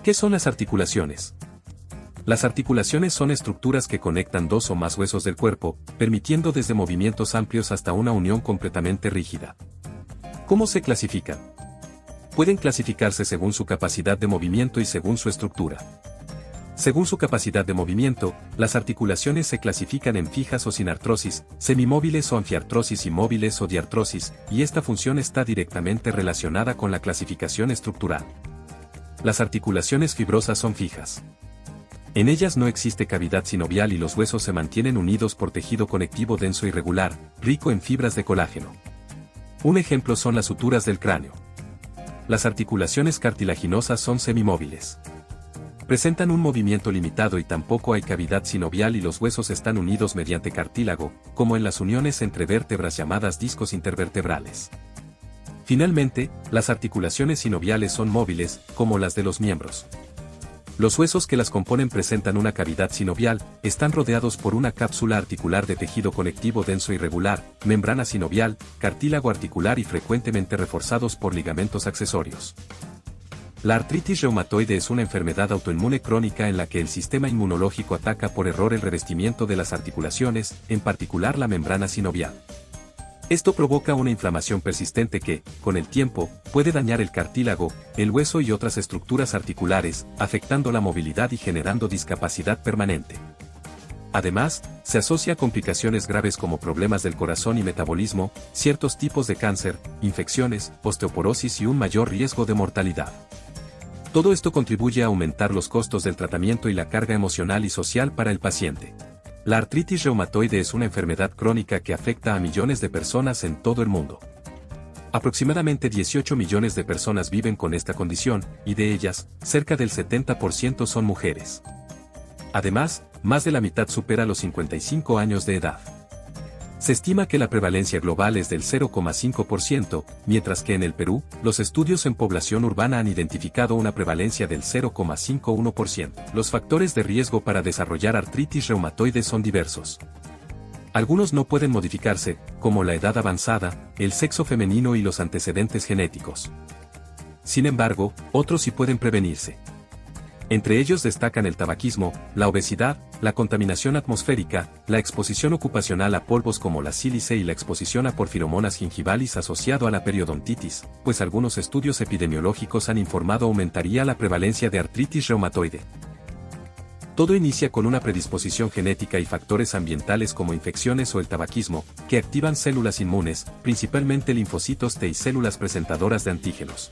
¿Qué son las articulaciones? Las articulaciones son estructuras que conectan dos o más huesos del cuerpo, permitiendo desde movimientos amplios hasta una unión completamente rígida. ¿Cómo se clasifican? Pueden clasificarse según su capacidad de movimiento y según su estructura. Según su capacidad de movimiento, las articulaciones se clasifican en fijas o sin artrosis, semimóviles o anfiartrosis y móviles o diartrosis, y esta función está directamente relacionada con la clasificación estructural. Las articulaciones fibrosas son fijas. En ellas no existe cavidad sinovial y los huesos se mantienen unidos por tejido conectivo denso y regular, rico en fibras de colágeno. Un ejemplo son las suturas del cráneo. Las articulaciones cartilaginosas son semimóviles. Presentan un movimiento limitado y tampoco hay cavidad sinovial y los huesos están unidos mediante cartílago, como en las uniones entre vértebras llamadas discos intervertebrales. Finalmente, las articulaciones sinoviales son móviles, como las de los miembros. Los huesos que las componen presentan una cavidad sinovial, están rodeados por una cápsula articular de tejido conectivo denso y regular, membrana sinovial, cartílago articular y frecuentemente reforzados por ligamentos accesorios. La artritis reumatoide es una enfermedad autoinmune crónica en la que el sistema inmunológico ataca por error el revestimiento de las articulaciones, en particular la membrana sinovial. Esto provoca una inflamación persistente que, con el tiempo, puede dañar el cartílago, el hueso y otras estructuras articulares, afectando la movilidad y generando discapacidad permanente. Además, se asocia a complicaciones graves como problemas del corazón y metabolismo, ciertos tipos de cáncer, infecciones, osteoporosis y un mayor riesgo de mortalidad. Todo esto contribuye a aumentar los costos del tratamiento y la carga emocional y social para el paciente. La artritis reumatoide es una enfermedad crónica que afecta a millones de personas en todo el mundo. Aproximadamente 18 millones de personas viven con esta condición, y de ellas, cerca del 70% son mujeres. Además, más de la mitad supera los 55 años de edad. Se estima que la prevalencia global es del 0,5%, mientras que en el Perú, los estudios en población urbana han identificado una prevalencia del 0,51%. Los factores de riesgo para desarrollar artritis reumatoide son diversos. Algunos no pueden modificarse, como la edad avanzada, el sexo femenino y los antecedentes genéticos. Sin embargo, otros sí pueden prevenirse. Entre ellos destacan el tabaquismo, la obesidad, la contaminación atmosférica, la exposición ocupacional a polvos como la sílice y la exposición a porfiromonas gingivalis asociado a la periodontitis, pues algunos estudios epidemiológicos han informado aumentaría la prevalencia de artritis reumatoide. Todo inicia con una predisposición genética y factores ambientales como infecciones o el tabaquismo, que activan células inmunes, principalmente linfocitos T y células presentadoras de antígenos.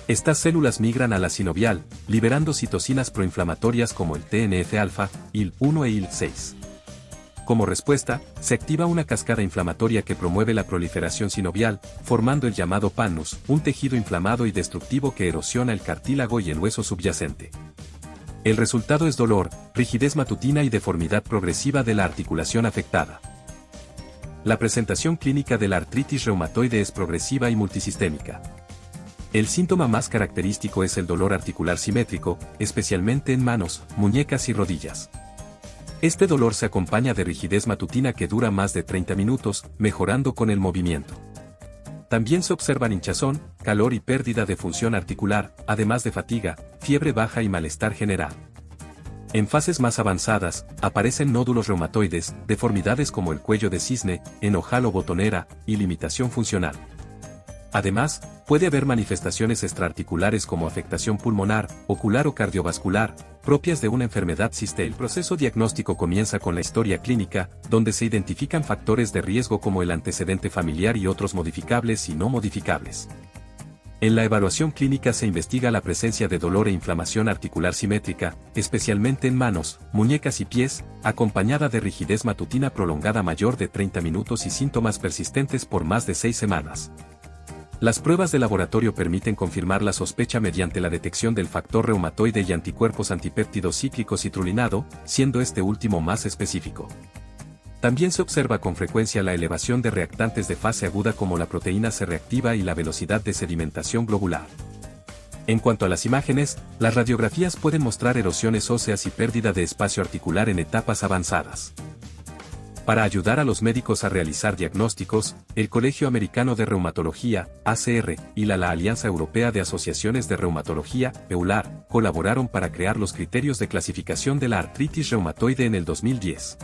Estas células migran a la sinovial, liberando citocinas proinflamatorias como el TNF-alfa, IL-1 e IL-6. Como respuesta, se activa una cascada inflamatoria que promueve la proliferación sinovial, formando el llamado pannus, un tejido inflamado y destructivo que erosiona el cartílago y el hueso subyacente. El resultado es dolor, rigidez matutina y deformidad progresiva de la articulación afectada. La presentación clínica de la artritis reumatoide es progresiva y multisistémica. El síntoma más característico es el dolor articular simétrico, especialmente en manos, muñecas y rodillas. Este dolor se acompaña de rigidez matutina que dura más de 30 minutos, mejorando con el movimiento. También se observan hinchazón, calor y pérdida de función articular, además de fatiga, fiebre baja y malestar general. En fases más avanzadas, aparecen nódulos reumatoides, deformidades como el cuello de cisne, enojal o botonera, y limitación funcional. Además, puede haber manifestaciones extraarticulares como afectación pulmonar, ocular o cardiovascular, propias de una enfermedad sistémica. El proceso diagnóstico comienza con la historia clínica, donde se identifican factores de riesgo como el antecedente familiar y otros modificables y no modificables. En la evaluación clínica se investiga la presencia de dolor e inflamación articular simétrica, especialmente en manos, muñecas y pies, acompañada de rigidez matutina prolongada mayor de 30 minutos y síntomas persistentes por más de 6 semanas. Las pruebas de laboratorio permiten confirmar la sospecha mediante la detección del factor reumatoide y anticuerpos antipéptido cíclico citrulinado, siendo este último más específico. También se observa con frecuencia la elevación de reactantes de fase aguda como la proteína C reactiva y la velocidad de sedimentación globular. En cuanto a las imágenes, las radiografías pueden mostrar erosiones óseas y pérdida de espacio articular en etapas avanzadas. Para ayudar a los médicos a realizar diagnósticos, el Colegio Americano de Reumatología, ACR, y la Alianza Europea de Asociaciones de Reumatología, EULAR, colaboraron para crear los criterios de clasificación de la artritis reumatoide en el 2010,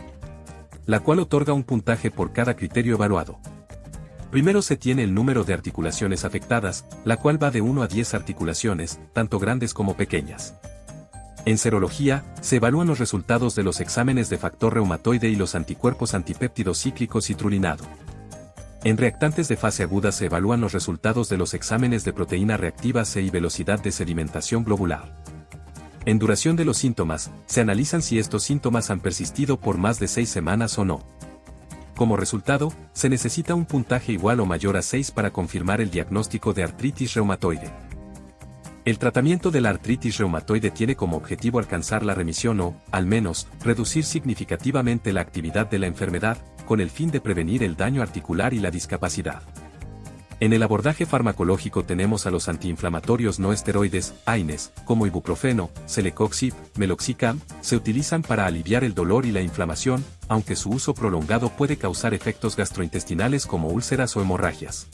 la cual otorga un puntaje por cada criterio evaluado. Primero se tiene el número de articulaciones afectadas, la cual va de 1 a 10 articulaciones, tanto grandes como pequeñas. En serología, se evalúan los resultados de los exámenes de factor reumatoide y los anticuerpos antipéptidos cíclicos y trulinado. En reactantes de fase aguda se evalúan los resultados de los exámenes de proteína reactiva C y velocidad de sedimentación globular. En duración de los síntomas, se analizan si estos síntomas han persistido por más de 6 semanas o no. Como resultado, se necesita un puntaje igual o mayor a 6 para confirmar el diagnóstico de artritis reumatoide. El tratamiento de la artritis reumatoide tiene como objetivo alcanzar la remisión o, al menos, reducir significativamente la actividad de la enfermedad, con el fin de prevenir el daño articular y la discapacidad. En el abordaje farmacológico tenemos a los antiinflamatorios no esteroides, AINES, como ibuprofeno, celecoxib, meloxicam, se utilizan para aliviar el dolor y la inflamación, aunque su uso prolongado puede causar efectos gastrointestinales como úlceras o hemorragias.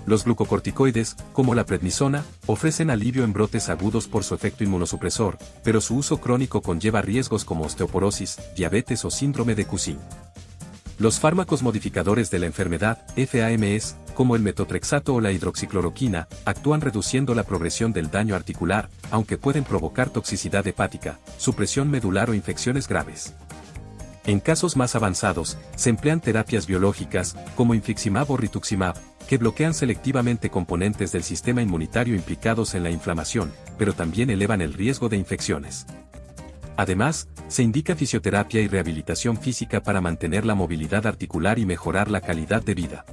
Los glucocorticoides, como la prednisona, ofrecen alivio en brotes agudos por su efecto inmunosupresor, pero su uso crónico conlleva riesgos como osteoporosis, diabetes o síndrome de Cushing. Los fármacos modificadores de la enfermedad, FAMS, como el metotrexato o la hidroxicloroquina, actúan reduciendo la progresión del daño articular, aunque pueden provocar toxicidad hepática, supresión medular o infecciones graves. En casos más avanzados, se emplean terapias biológicas, como infliximab o rituximab, que bloquean selectivamente componentes del sistema inmunitario implicados en la inflamación, pero también elevan el riesgo de infecciones. Además, se indica fisioterapia y rehabilitación física para mantener la movilidad articular y mejorar la calidad de vida.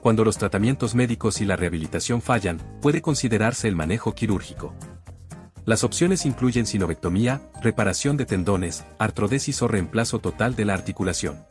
Cuando los tratamientos médicos y la rehabilitación fallan, puede considerarse el manejo quirúrgico. Las opciones incluyen sinovectomía, reparación de tendones, artrodesis o reemplazo total de la articulación.